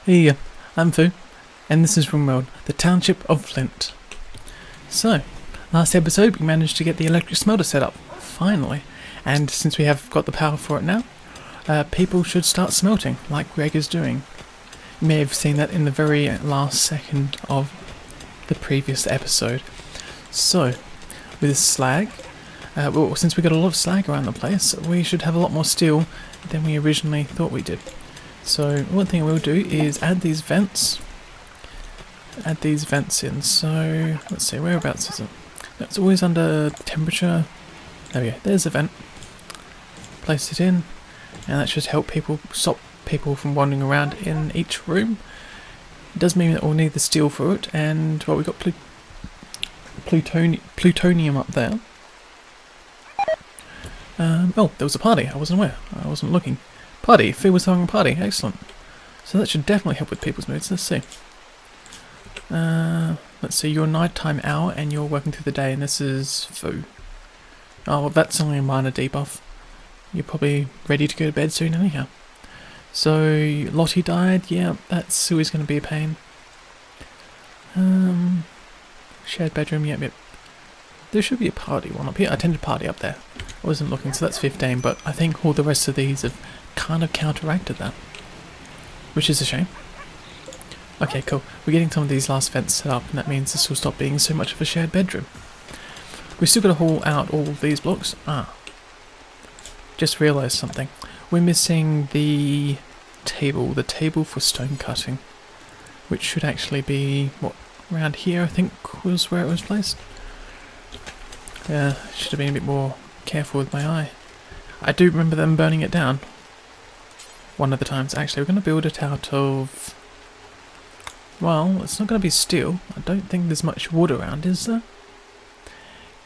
Hey, I'm Fu, and this is RimWorld, the township of Flint. So, last episode we managed to get the electric smelter set up, finally, and since we have got the power for it now, people should start smelting, like Greg is doing. You may have seen that in the very last second of the previous episode. So, with this slag, since we got a lot of slag around the place, we should have a lot more steel than we originally thought we did. So one thing I will do is add these vents. Add these vents in. So let's see, whereabouts is it? That's always under temperature. There we go. There's a vent. Place it in, and that should help stop people from wandering around in each room. It does mean that we'll need the steel for it, and well, we've got plutonium up there. Oh, there was a party. I wasn't aware. I wasn't looking. Party. Phil was having a party. Excellent. So that should definitely help with people's moods. Let's see. Let's see. Your nighttime hour, and you're working through the day, and this is Fu. Oh, well, that's only a minor debuff. You're probably ready to go to bed soon, anyhow. So Lottie died. Yeah, that's always going to be a pain. Shared bedroom. Yep. There should be a party one up here. I attended a party up there. I wasn't looking, so that's 15, but I think all the rest of these have kind of counteracted that, which is a shame. Okay, cool. We're getting some of these last vents set up, and that means this will stop being so much of a shared bedroom. We've still got to haul out all of these blocks. Just realised something. We're missing the table for stone cutting, which should actually be, around here I think was where it was placed. Yeah, should have been a bit more careful with my eye. I do remember them burning it down one of the times. Actually, we're going to build it out of, well, it's not going to be steel. I don't think there's much wood around, is there?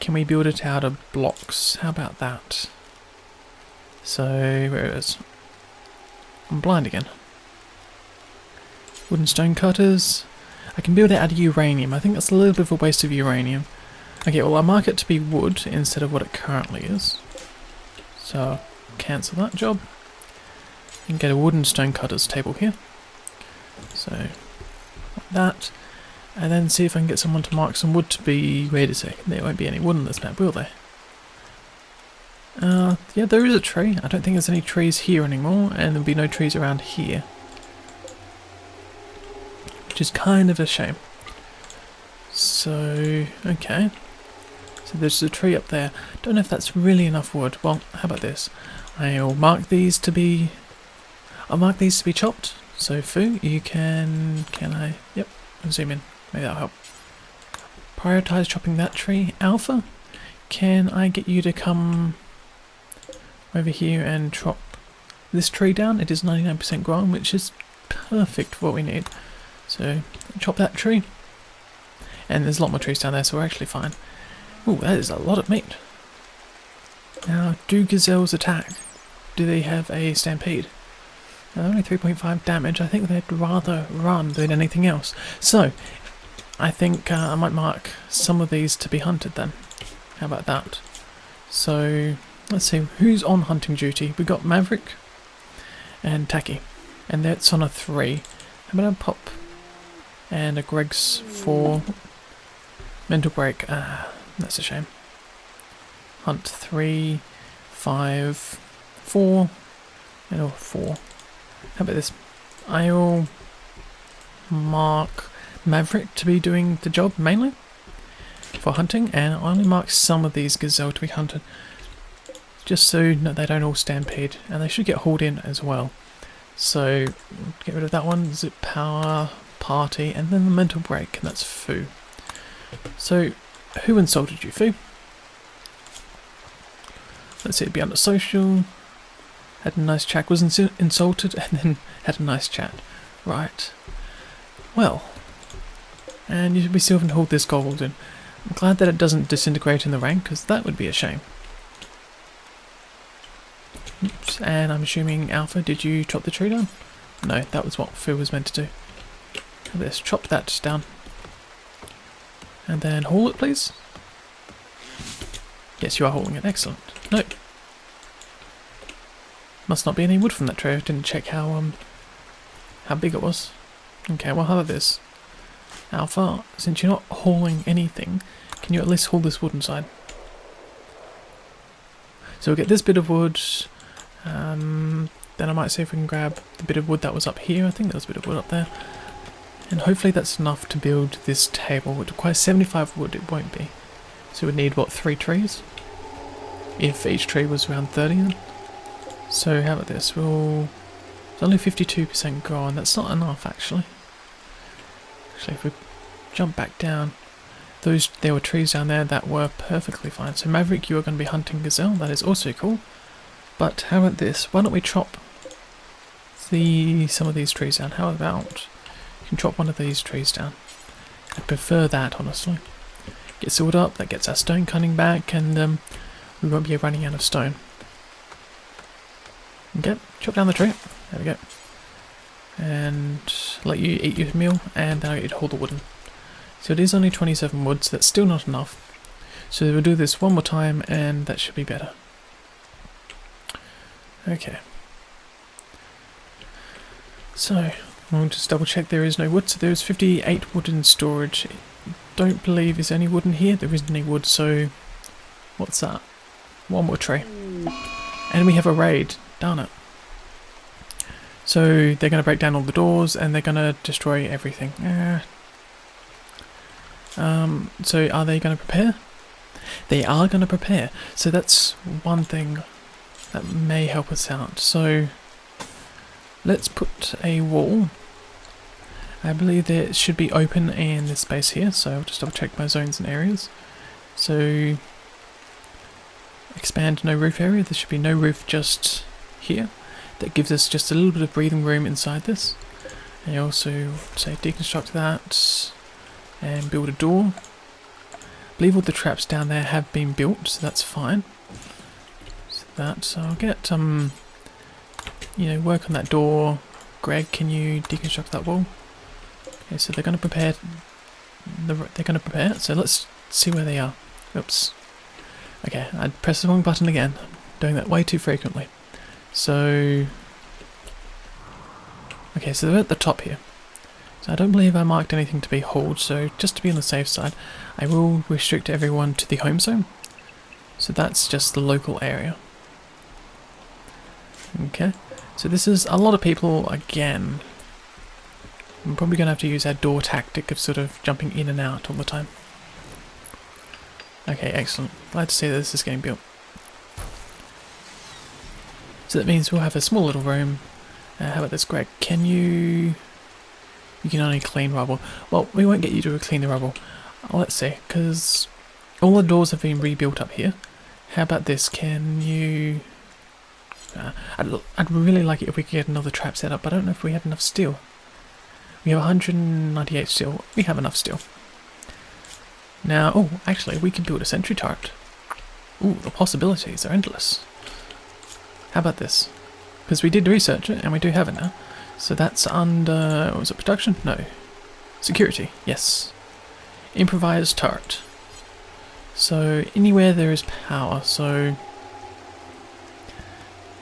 Can we build it out of blocks? How about that? So, where it is? I'm blind again. Wooden stone cutters. I can build it out of uranium. I think that's a little bit of a waste of uranium. Okay, well, I'll mark it to be wood instead of what it currently is. So, cancel that job. And get a wooden stone cutters table here. So, like that. And then see if I can get someone to mark some wood to be... Wait a second, there won't be any wood on this map, will there? Yeah, there is a tree. I don't think there's any trees here anymore, and there'll be no trees around here. Which is kind of a shame. So, okay. So there's a tree up there. Don't know if that's really enough wood. Well, how about this? I'll mark these to be... chopped. So Fu, you can I... Yep, zoom in. Maybe that'll help. Prioritize chopping that tree. Alpha, can I get you to come over here and chop this tree down? It is 99% grown, which is perfect for what we need. So, chop that tree. And there's a lot more trees down there, so we're actually fine. Ooh, that is a lot of meat. Now, do gazelles attack? Do they have a stampede? Only 3.5 damage. I think they'd rather run than anything else. So, I think I might mark some of these to be hunted then. How about that? So, let's see. Who's on hunting duty? We've got Maverick and Taki. And that's on a 3. How about a Pop? And a Greg's 4. Mental break. That's a shame. Hunt 3, 5, 4, and 4. How about this? I'll mark Maverick to be doing the job mainly for hunting, and I'll only mark some of these gazelle to be hunted, just so they don't all stampede, and they should get hauled in as well. So get rid of that one. Zip power, party, and then the mental break, and that's Fu. So, who insulted you, Fu? Let's see, it'd be under social. Had a nice chat, was insulted, and then had a nice chat. Right. Well. And you should be still haven't hauled this gold in. I'm glad that it doesn't disintegrate in the rank, because that would be a shame. Oops, and I'm assuming Alpha, did you chop the tree down? No, that was what Fu was meant to do. Let's chop that down. And then haul it, please. Yes, you are hauling it. Excellent. No. Must not be any wood from that tree. I didn't check how big it was. Okay, well, how about this? Alpha, since you're not hauling anything, can you at least haul this wood inside? So we'll get this bit of wood. Then I might see if we can grab the bit of wood that was up here. I think there was a bit of wood up there. And hopefully that's enough to build this table. It requires 75 wood, it won't be. So we'd need, what, 3 trees? If each tree was around 30 then. So how about this? It's only 52% gone. That's not enough, actually. Actually, if we jump back down, there were trees down there that were perfectly fine. So Maverick, you are going to be hunting gazelle. That is also cool. But how about this? Why don't we chop some of these trees down? How about you can chop one of these trees down? I prefer that, honestly. Get sealed up. That gets our stone cutting back, and we won't be running out of stone. Okay, chop down the tree. There we go. And let you eat your meal, and then I'll get you to hold the wooden. So it is only 27 wood, so that's still not enough. So we'll do this one more time, and that should be better. Okay. So, we'll just double check there is no wood. So there's 58 wood in storage. Don't believe there's any wood in here. There isn't any wood, so what's that? One more tray. And we have a raid. Darn it. So they're going to break down all the doors and they're going to destroy everything. So are they going to prepare? They are going to prepare. So that's one thing that may help us out. So let's put a wall. I believe that it should be open in this space here. So I'll just double check my zones and areas. So expand no roof area. There should be no roof just here. That gives us just a little bit of breathing room inside this. And also say deconstruct that and build a door. I believe all the traps down there have been built, so that's fine. So I'll get work on that door. Greg, can you deconstruct that wall? Okay, so they're going to prepare. So let's see where they are. Oops. Okay, I pressed the wrong button again. I'm doing that way too frequently. So, okay, so they're at the top here. So I don't believe I marked anything to be hauled, so just to be on the safe side, I will restrict everyone to the home zone. So that's just the local area. Okay, so this is a lot of people again. I'm probably going to have to use our door tactic of sort of jumping in and out all the time. Okay, excellent. Glad to see that this is getting built. So that means we'll have a small little room. How about this, Greg? You can only clean rubble. Well, we won't get you to clean the rubble. Let's see, because all the doors have been rebuilt up here. How about this? Can you... I'd really like it if we could get another trap set up, but I don't know if we have enough steel. We have 198 steel. We have enough steel. Now, oh, actually, we could build a sentry turret. Ooh, the possibilities are endless. How about this? Because we did research it, and we do have it now. So that's under... what was it? Production? No. Security. Yes. Improvised turret. So anywhere there is power, so...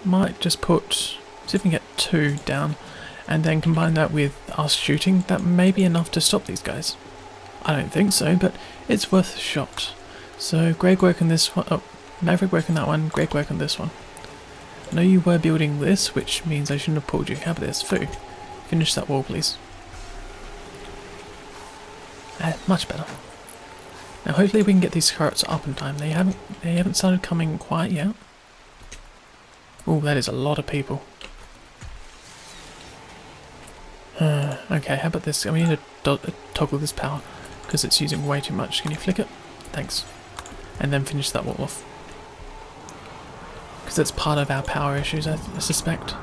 might just put... see if we can get 2 down, and then combine that with us shooting. That may be enough to stop these guys. I don't think so, but it's worth a shot. So Greg work on this one. Oh, Maverick work on that one. Greg work on this one. I know you were building this, which means I shouldn't have pulled you. How about this? Foo. Finish that wall, please. Much better. Now hopefully we can get these turrets up in time. They haven't started coming quite yet. Oh, that is a lot of people. Okay, how about this? We need to toggle this power because it's using way too much. Can you flick it? Thanks. And then finish that wall off. Because that's part of our power issues, I suspect.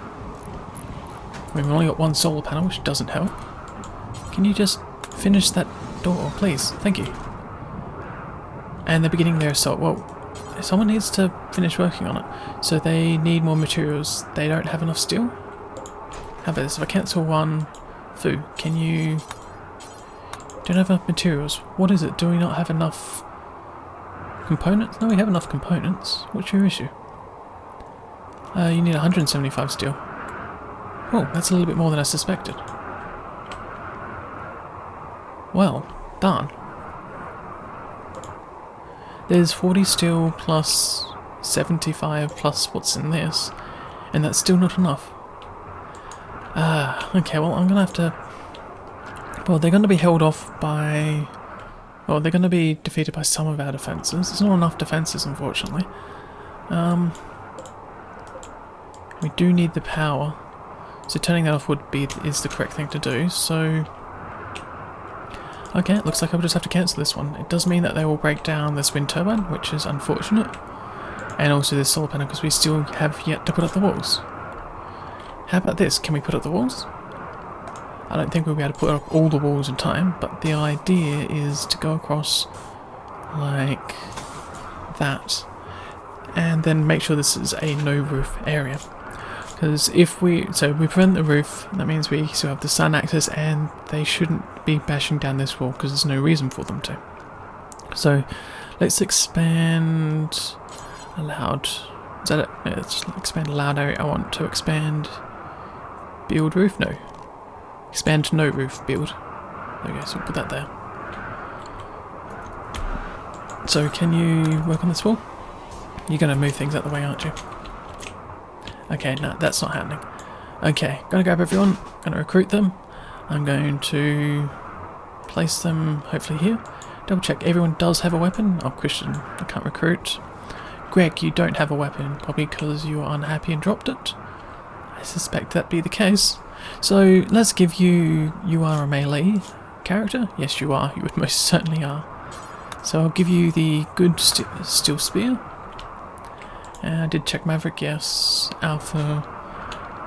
We've only got one solar panel, which doesn't help. Can you just finish that door, please? Thank you. And the beginning there is so... well, someone needs to finish working on it. So they need more materials. They don't have enough steel? How about this? If I cancel one... Foo, can you... don't have enough materials. What is it? Do we not have enough... components? No, we have enough components. What's your issue? You need 175 steel. Oh, that's a little bit more than I suspected. Well, done. There's 40 steel plus 75 plus what's in this, and that's still not enough. Okay, well I'm gonna have to... Well, they're gonna be held off by... Well, they're gonna be defeated by some of our defences. There's not enough defences, unfortunately. We do need the power, so turning that off is the correct thing to do, so... Okay, it looks like I'll just have to cancel this one. It does mean that they will break down this wind turbine, which is unfortunate. And also this solar panel, because we still have yet to put up the walls. How about this? Can we put up the walls? I don't think we'll be able to put up all the walls in time, but the idea is to go across like that. And then make sure this is a no roof area. Because if we prevent the roof, that means we still have the sun axis, and they shouldn't be bashing down this wall because there's no reason for them to. So let's expand allowed. Is that it? Yeah, let's expand allowed area. I want to expand build roof. No, expand no roof build. There we go. So we'll put that there. So can you work on this wall? You're going to move things out the way, aren't you? Okay, no, that's not happening. Okay, gonna grab everyone, gonna recruit them. I'm going to place them hopefully here. Double check everyone does have a weapon. Oh, Christian, I can't recruit. Greg, you don't have a weapon, probably because you are unhappy and dropped it. I suspect that be the case. So let's give you are a melee character. Yes, you are. You would most certainly are. So I'll give you the good steel spear. I did check Maverick, yes. Alpha.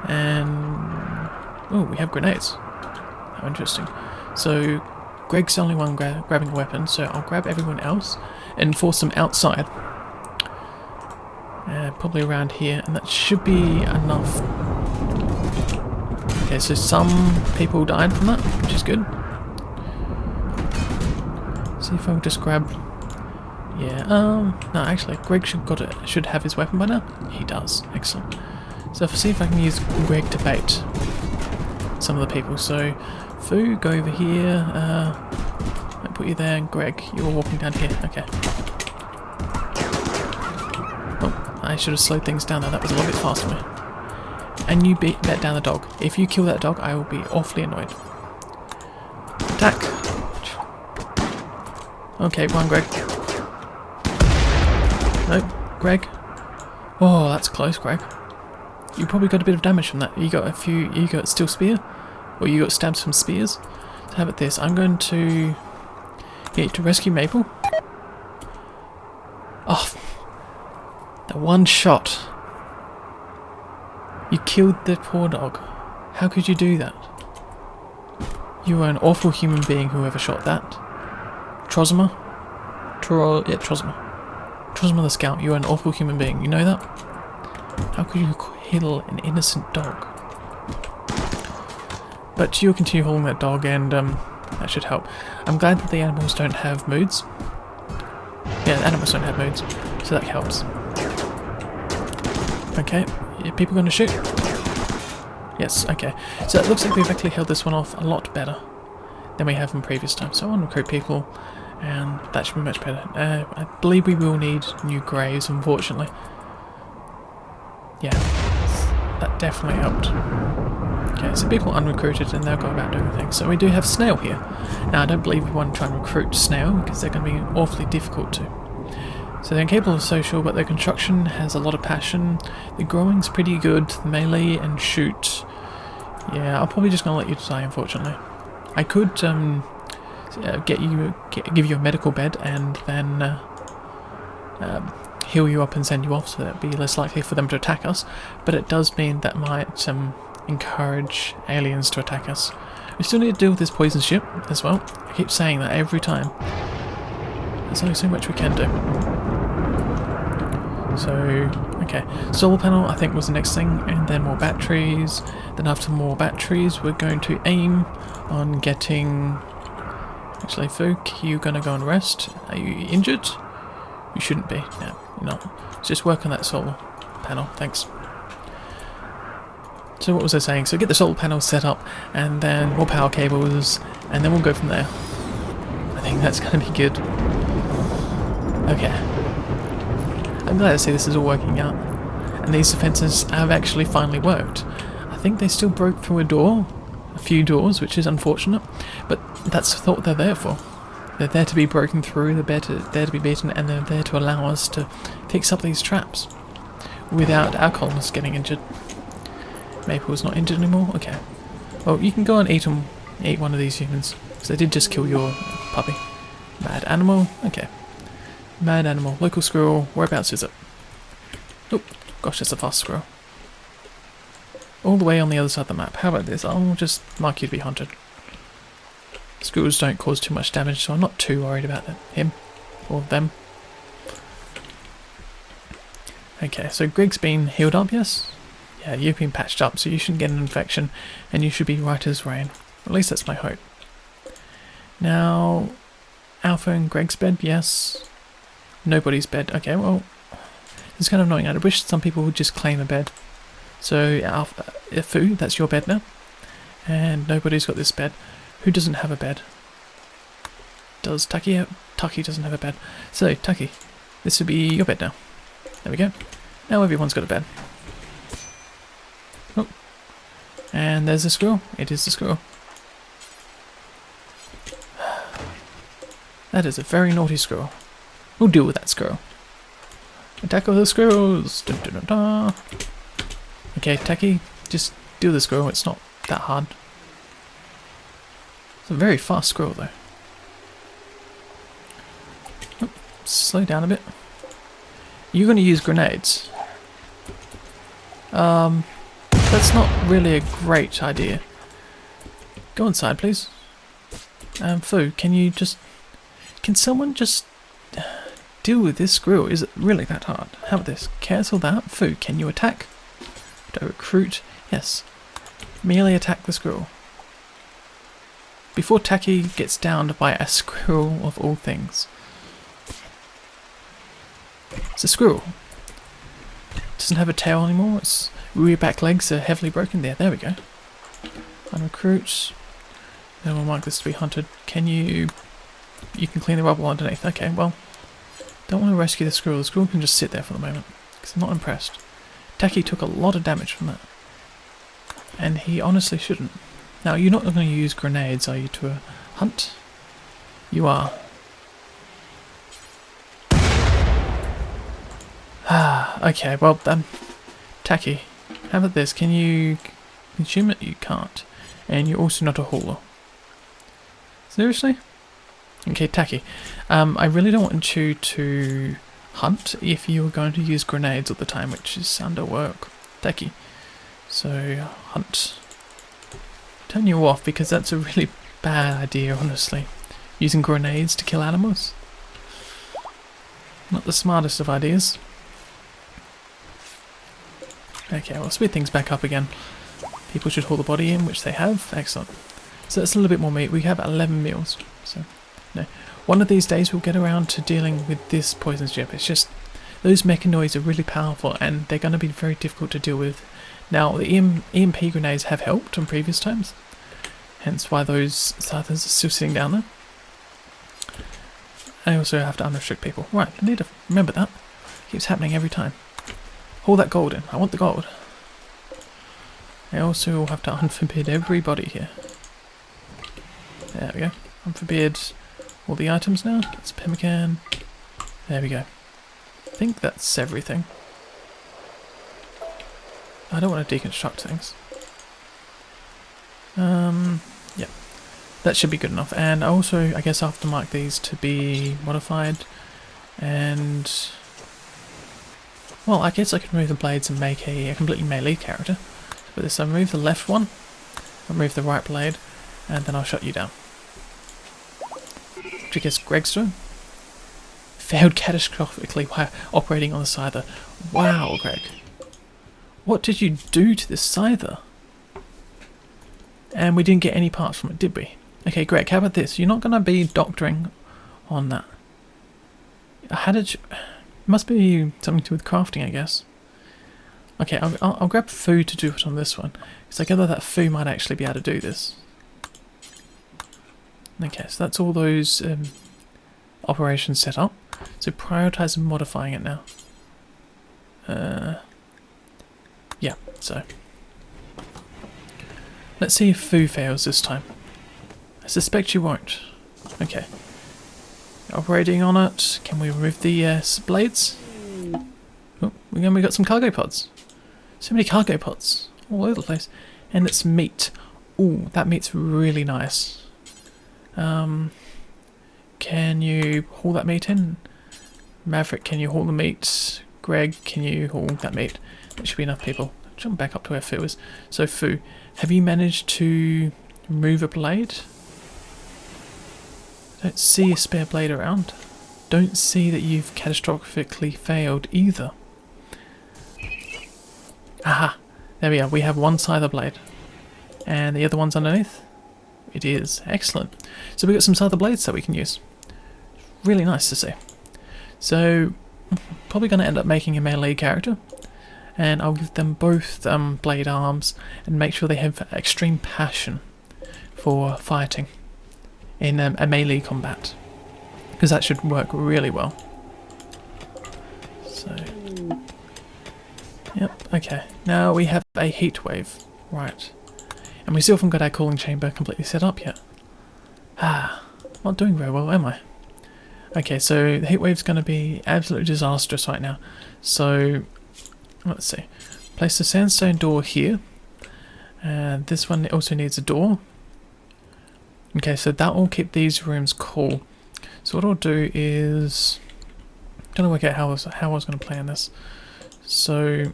And... oh, we have grenades. How interesting. So, Greg's the only one grabbing a weapon, so I'll grab everyone else and force them outside. Probably around here, and that should be enough. Okay, so some people died from that, which is good. See if I'll just grab... yeah, no, actually, Greg should have his weapon by now. He does. Excellent. So see if I can use Greg to bait some of the people. So, Fu, go over here. I'll put you there, and Greg, you're walking down here. Okay. Oh, I should have slowed things down there. That was a little bit fast for me. And you bet down the dog. If you kill that dog, I will be awfully annoyed. Attack! Okay, go on, Greg. Nope, Greg. Oh, that's close, Greg. You probably got a bit of damage from that. You got steel spear, or you got stabbed from spears. So how about this? I'm going to get you to rescue Maple. Oh, the one shot. You killed the poor dog. How could you do that? You are an awful human being, whoever shot that. Trozma? Trozma. Trozma the Scout, you are an awful human being, you know that? How could you kill an innocent dog? But you'll continue holding that dog, and that should help. I'm glad that the animals don't have moods. Yeah, the animals don't have moods, so that helps. Okay, are people going to shoot? Yes, okay. So it looks like we've actually held this one off a lot better than we have in previous times. So I want to recruit people, and that should be much better. I believe we will need new graves, unfortunately. Yeah, that definitely helped. Okay, so people unrecruited, and they'll go about doing things. So we do have Snail here. Now I don't believe we want to try and recruit Snail, because they're going to be awfully difficult to. So they're incapable of social, but their construction has a lot of passion. The growing's pretty good. The melee and shoot. Yeah, I'm probably just going to let you die, unfortunately. I could give you a medical bed and then heal you up and send you off, so that'd be less likely for them to attack us. But it does mean that might encourage aliens to attack us. We still need to deal with this poison ship as well. I keep saying that every time. There's only so much we can do. So, okay. Solar panel, I think, was the next thing, and then more batteries. Then after more batteries, we're going to aim on getting... Actually, Fook, you're going to go and rest. Are you injured? You shouldn't be. No, you're not. Just work on that solar panel. Thanks. So what was I saying? So get the solar panel set up, and then more power cables, and then we'll go from there. think that's going to be good. Okay. I'm glad to see this is all working out. And these defences have actually finally worked. I think they still broke through a few doors, which is unfortunate, but that's what they're there for. They're there to be broken through, they're there to be beaten, and they're there to allow us to fix up these traps without our colonists getting injured. Maple's not injured anymore? Okay. Well, you can go and eat one of these humans, because they did just kill your puppy. Mad animal? Okay. Mad animal. Local squirrel. Whereabouts is it? Oh, gosh, that's a fast squirrel. All the way on the other side of the map. How about this? I'll just mark you to be hunted. Squirrels don't cause too much damage, so I'm not too worried about him or them. Okay, so Greg's been healed up, yes? Yeah, you've been patched up, so you shouldn't get an infection, and you should be right as rain. At least that's my hope. Now, Alpha and Greg's bed, yes. Nobody's bed. Okay, well, it's kind of annoying. I wish some people would just claim a bed. So, Alpha, Fu, that's your bed now. And nobody's got this bed. Who doesn't have a bed? Does Taki have? Taki doesn't have a bed. So, Taki, this would be your bed now. There we go. Now everyone's got a bed. Oh. And there's the squirrel. It is the squirrel. That is a very naughty squirrel. We'll deal with that squirrel. Attack all the squirrels! Dun, dun, dun, dun. Okay, Taki, just deal with the squirrel. It's not that hard. It's a very fast squirrel, though. Oh, slow down a bit. You're going to use grenades. That's not really a great idea. Go inside, please. Fu, can someone just deal with this squirrel? Is it really that hard? How about this? Cancel that. Fu, can you attack? Do I recruit? Yes. Merely attack the squirrel. Before Taki gets downed by a squirrel of all things. It's a squirrel. It doesn't have a tail anymore. Its rear back legs are heavily broken. There we go. Unrecruit. Then we'll mark this to be hunted. You can clean the rubble underneath. Okay, well, don't want to rescue the squirrel. The squirrel can just sit there for the moment, because I'm not impressed. Taki took a lot of damage from that. And he honestly shouldn't. Now, you're not going to use grenades, are you, to a hunt? You are. Okay, well, Taki, how about this? Can you consume it? You can't. And you're also not a hauler. Seriously? Okay, Taki, I really don't want you to hunt if you're going to use grenades all the time, which is under work. Taki. So, hunt. Turn you off, because that's a really bad idea, honestly. Using grenades to kill animals. Not the smartest of ideas. Okay, we'll speed things back up again. People should haul the body in, which they have. Excellent. So that's a little bit more meat. We have 11 meals. So, no. One of these days we'll get around to dealing with this poison ship. It's just, those mechanoids are really powerful, and they're going to be very difficult to deal with. Now, the EMP grenades have helped on previous times. Hence why those Scythers are still sitting down there. I also have to unrestrict people. Right, I need to remember that. It keeps happening every time. Haul that gold in. I want the gold. I also have to unforbid everybody here. There we go. Unforbid all the items now. That's pemmican. There we go. I think that's everything. I don't want to deconstruct things. Yeah. That should be good enough. And also, I guess I have to mark these to be modified. And, well, I guess I can remove the blades and make a completely melee character. But this, I'll remove the left one, I'll remove the right blade, and then I'll shut you down. Which I guess Greg's doing. Failed catastrophically while operating on the Scyther. Wow, Greg. What did you do to this Scyther? And we didn't get any parts from it, did we? Okay, Greg, how about this? You're not going to be doctoring on that. Must be something to do with crafting, I guess. Okay, I'll grab food to do it on this one, because I gather that food might actually be able to do this. Okay, so that's all those operations set up. So prioritize modifying it now. Yeah, so let's see if foo fails this time. I suspect you won't. Okay. Operating on it. Can we remove the blades? Oh, we got some cargo pods. So many cargo pods all over the place. And it's meat. Ooh, that meat's really nice. Can you haul that meat in? Maverick, can you haul the meat? Greg, can you haul that meat? There should be enough people. Jump back up to where Foo is. So Foo, have you managed to remove a blade? Don't see a spare blade around. Don't see that you've catastrophically failed either. Aha! There we are. We have one side of the blade. And the other one's underneath? It is. Excellent. So we've got some other blades that we can use. Really nice to see. So, probably going to end up making a melee character. And I'll give them both blade arms and make sure they have extreme passion for fighting in a melee combat. Because that should work really well. So, yep, okay. Now we have a heat wave. Right. And we still haven't got our cooling chamber completely set up yet. Not doing very well, am I? Okay, so the heat wave's going to be absolutely disastrous right now. So, let's see. Place the sandstone door here. And this one also needs a door. Okay, so that will keep these rooms cool. So what I'll do is... I'm trying to work out how I was going to plan this. So,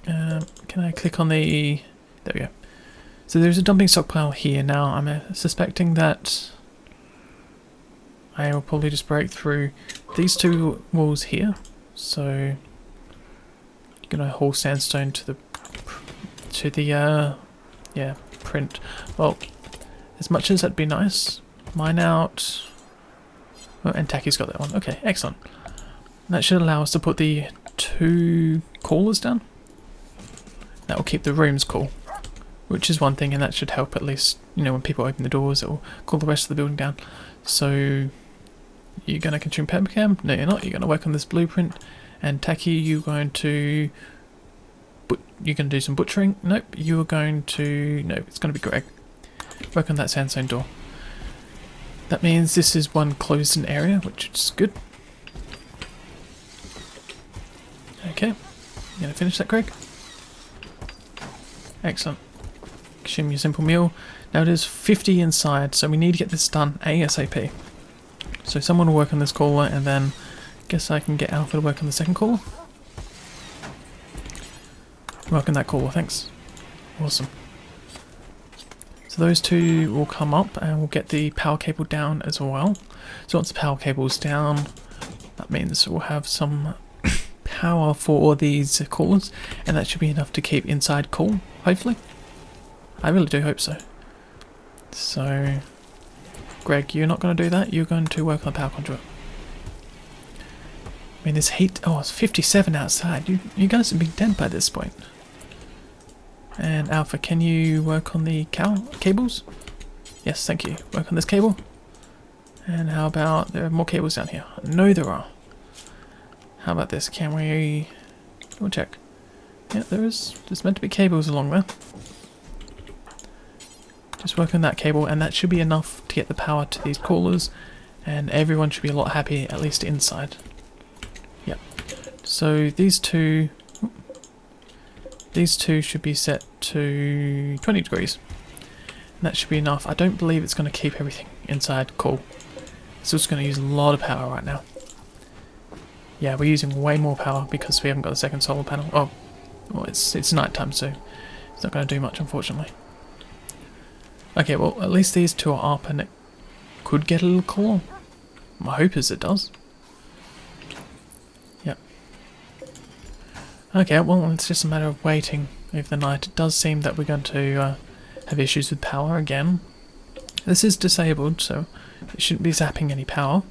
can I click on the... There we go. So there's a dumping stockpile here. Now I'm suspecting that I will probably just break through these two walls here. So you're gonna haul sandstone to the yeah, print. Well, as much as that'd be nice, mine out. Oh, and Taki's got that one. Okay, excellent. That should allow us to put the 2 coolers down. That will keep the rooms cool. Which is one thing, and that should help at least, you know, when people open the doors, it will cool the rest of the building down. So, you're going to consume peppercam? No, you're not. You're going to work on this blueprint. And Taki, you're going to do some butchering? Nope. You're going to... No, it's going to be Greg. Work on that sandstone door. That means this is one closed-in area, which is good. Okay. You going to finish that, Greg? Excellent. Consume your simple meal. Now it is 50 inside, so we need to get this done ASAP. So someone will work on this caller, and then I guess I can get Alpha to work on the second caller. Work on that caller, thanks. Awesome. So those two will come up, and we'll get the power cable down as well. So once the power cable's down, that means we'll have some power for these callers, and that should be enough to keep inside cool, hopefully. I really do hope so. So, Greg, you're not going to do that. You're going to work on the power conduit. I mean, this heat... Oh, it's 57 outside. You guys would be dead by this point. And Alpha, can you work on the cables? Yes, thank you. Work on this cable. And how about... There are more cables down here. I know there are. How about this? Can we... We'll check. Yeah, there's meant to be cables along there. Just work on that cable, and that should be enough to get the power to these coolers, and everyone should be a lot happy, at least inside. Yep. So these two should be set to 20 degrees. And that should be enough. I don't believe it's going to keep everything inside cool. So it's going to use a lot of power right now. Yeah, we're using way more power because we haven't got a second solar panel. Oh, well, it's night time, so it's not going to do much, unfortunately. Okay, well, at least these two are up, and it could get a little cooler. My hope is it does. Yep. Okay, well, it's just a matter of waiting over the night. It does seem that we're going to have issues with power again. This is disabled, so it shouldn't be zapping any power.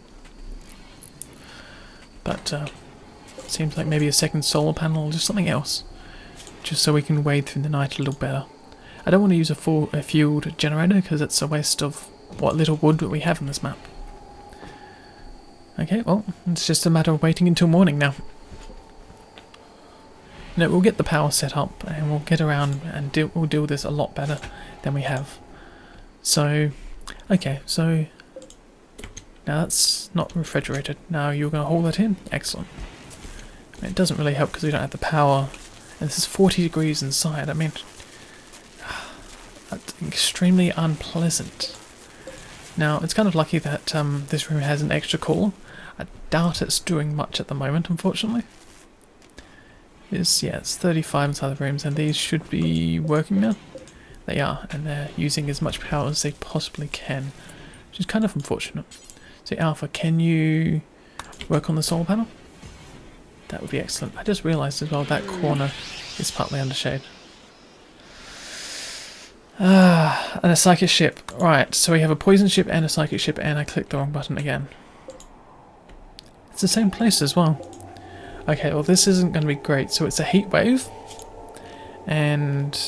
But it seems like maybe a second solar panel or just something else. Just so we can wade through the night a little better. I don't want to use a fueled generator because it's a waste of what little wood that we have in this map. Okay, well, it's just a matter of waiting until morning now. No, we'll get the power set up and we'll get around and we'll deal with this a lot better than we have. So, okay, so now that's not refrigerated. Now you're going to haul that in? Excellent. It doesn't really help because we don't have the power. And this is 40 degrees inside. I mean, that's extremely unpleasant. Now, it's kind of lucky that this room has an extra cooler. I doubt it's doing much at the moment, unfortunately. It's 35 inside the rooms, and these should be working now. They are, and they're using as much power as they possibly can, which is kind of unfortunate. So Alpha, can you work on the solar panel? That would be excellent. I just realised as well that corner is partly under shade. And a psychic ship. Right, so we have a poison ship and a psychic ship, and I clicked the wrong button again. It's the same place as well. Okay, well this isn't going to be great. So it's a heat wave, and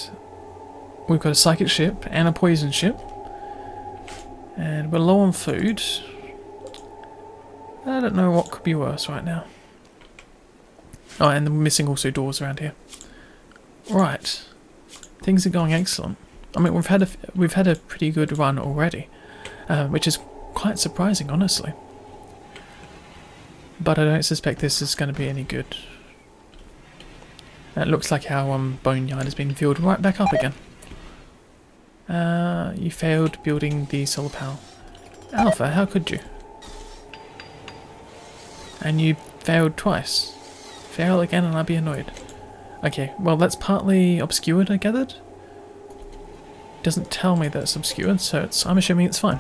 we've got a psychic ship and a poison ship, and we're low on food. I don't know what could be worse right now. Oh, and we're missing also doors around here. Right, things are going excellent. I mean, we've had a pretty good run already, which is quite surprising, honestly. But I don't suspect this is going to be any good. It looks like our boneyard has been filled right back up again. You failed building the solar panel. Alpha, how could you? And you failed twice. Fail again and I'll be annoyed. Okay, well that's partly obscured, I gathered. Doesn't tell me that it's obscured, so I'm assuming it's fine.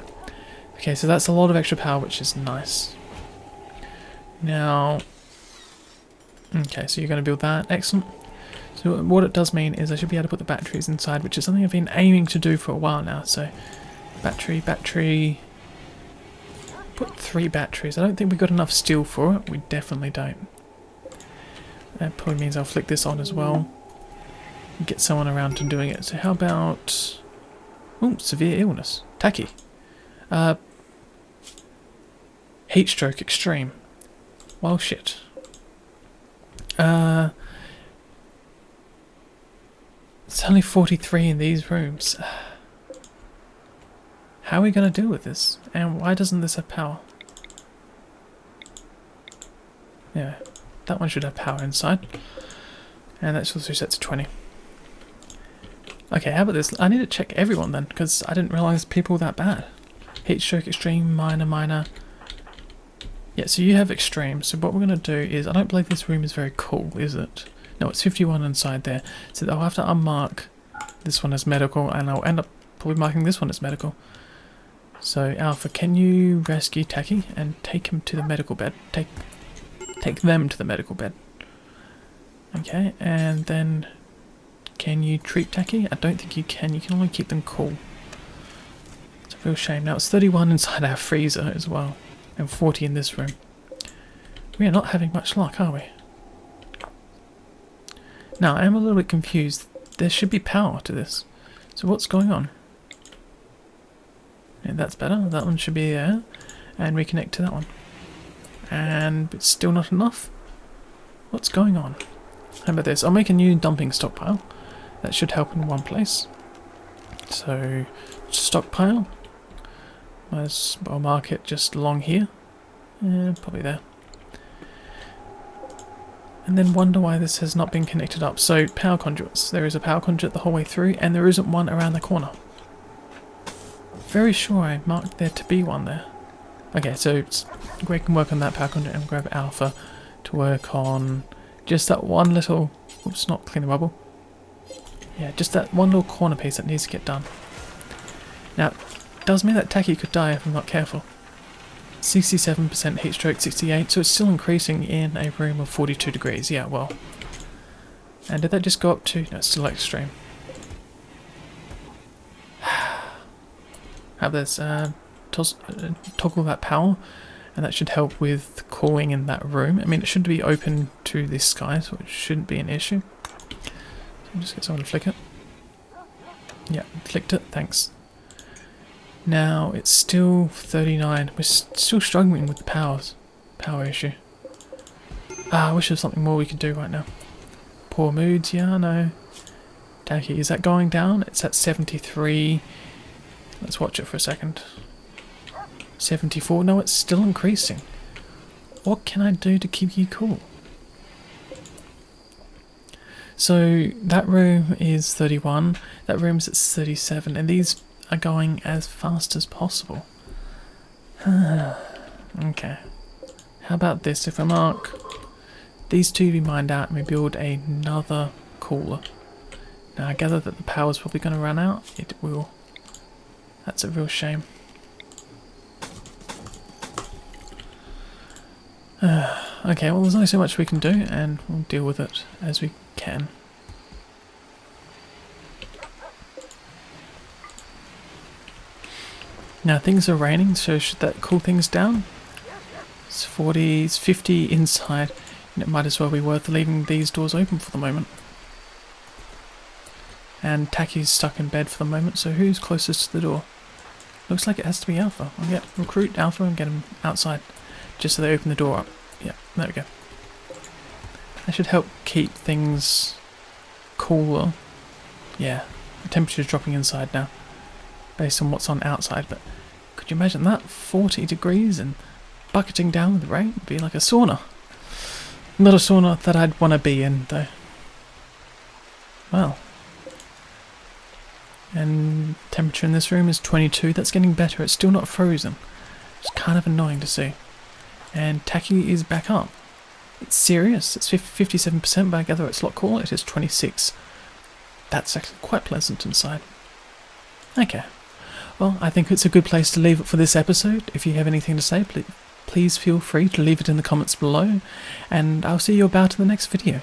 Okay, so that's a lot of extra power, which is nice. Now, okay, so you're going to build that. Excellent. So what it does mean is I should be able to put the batteries inside, which is something I've been aiming to do for a while now. So battery, put 3 batteries. I don't think we've got enough steel for it. We definitely don't. That probably means I'll flick this on as well. Get someone around to doing it. So how about... Oh, severe illness. Tacky. Heat stroke extreme. Well, shit. It's only 43 in these rooms. How are we going to deal with this? And why doesn't this have power? Yeah, that one should have power inside. And that's also set to 20. Okay, how about this? I need to check everyone then, because I didn't realise people were that bad. Heat stroke extreme, minor. Yeah, so you have extreme. So what we're going to do is, I don't believe this room is very cool, is it? No, it's 51 inside there. So I'll have to unmark this one as medical, and I'll end up probably marking this one as medical. So Alpha, can you rescue Tacky and take him to the medical bed? Take them to the medical bed. Okay, and then can you treat Tacky? I don't think you can. You can only keep them cool. It's a real shame. Now it's 31 inside our freezer as well, and 40 in this room. We are not having much luck, are we? Now I am a little bit confused. There should be power to this. So what's going on? Yeah, that's better. That one should be there. And reconnect to that one. And it's still not enough? What's going on? How about this? I'll make a new dumping stockpile. That should help in one place. So, stockpile. I'll mark it just along here. Yeah, probably there. And then wonder why this has not been connected up. So, power conduits. There is a power conduit the whole way through, and there isn't one around the corner. Very sure I marked there to be one there. Okay, so Greg can work on that power conduit and grab Alpha to work on just that one little... Oops, not clean the rubble. Yeah, just that one little corner piece that needs to get done. Now, it does mean that Tacky could die if I'm not careful. 67% heat stroke, 68, so it's still increasing in a room of 42 degrees. Yeah, well. And did that just go up to... No, it's still extreme. Have this toggle that power, and that should help with cooling in that room. I mean, it should be open to the sky, so it shouldn't be an issue. So I'll just get someone to flick it. Yeah, flicked it, thanks. Now it's still 39. We're still struggling with the power issue. I wish there was something more we could do right now. Poor moods, yeah, I know. Tacky, is that going down? It's at 73. Let's watch it for a second. 74. No, it's still increasing. What can I do to keep you cool? So that room is 31. That room's at 37, and these are going as fast as possible. Okay. How about this? If I mark these two, we mined out and we build another cooler. Now I gather that the power's probably going to run out. It will. That's a real shame. Okay, well there's only so much we can do and we'll deal with it as we can. Now things are raining, so should that cool things down? It's 40, it's 50 inside, and it might as well be worth leaving these doors open for the moment. And Tacky's stuck in bed for the moment, so who's closest to the door? Looks like it has to be Alpha. I'll get recruit Alpha and get him outside, just so they open the door up. Yeah, there we go. That should help keep things cooler. Yeah, the temperature's dropping inside now, based on what's on outside, but could you imagine that? 40 degrees and bucketing down with the rain would be like a sauna. Not a sauna that I'd want to be in, though. Well. And temperature in this room is 22. That's getting better. It's still not frozen. It's kind of annoying to see. And Tacky is back up. It's serious. It's 57%, but I gather it's a lot cooler. It is 26. That's actually quite pleasant inside. Okay. Well, I think it's a good place to leave it for this episode. If you have anything to say, please feel free to leave it in the comments below. And I'll see you about in the next video.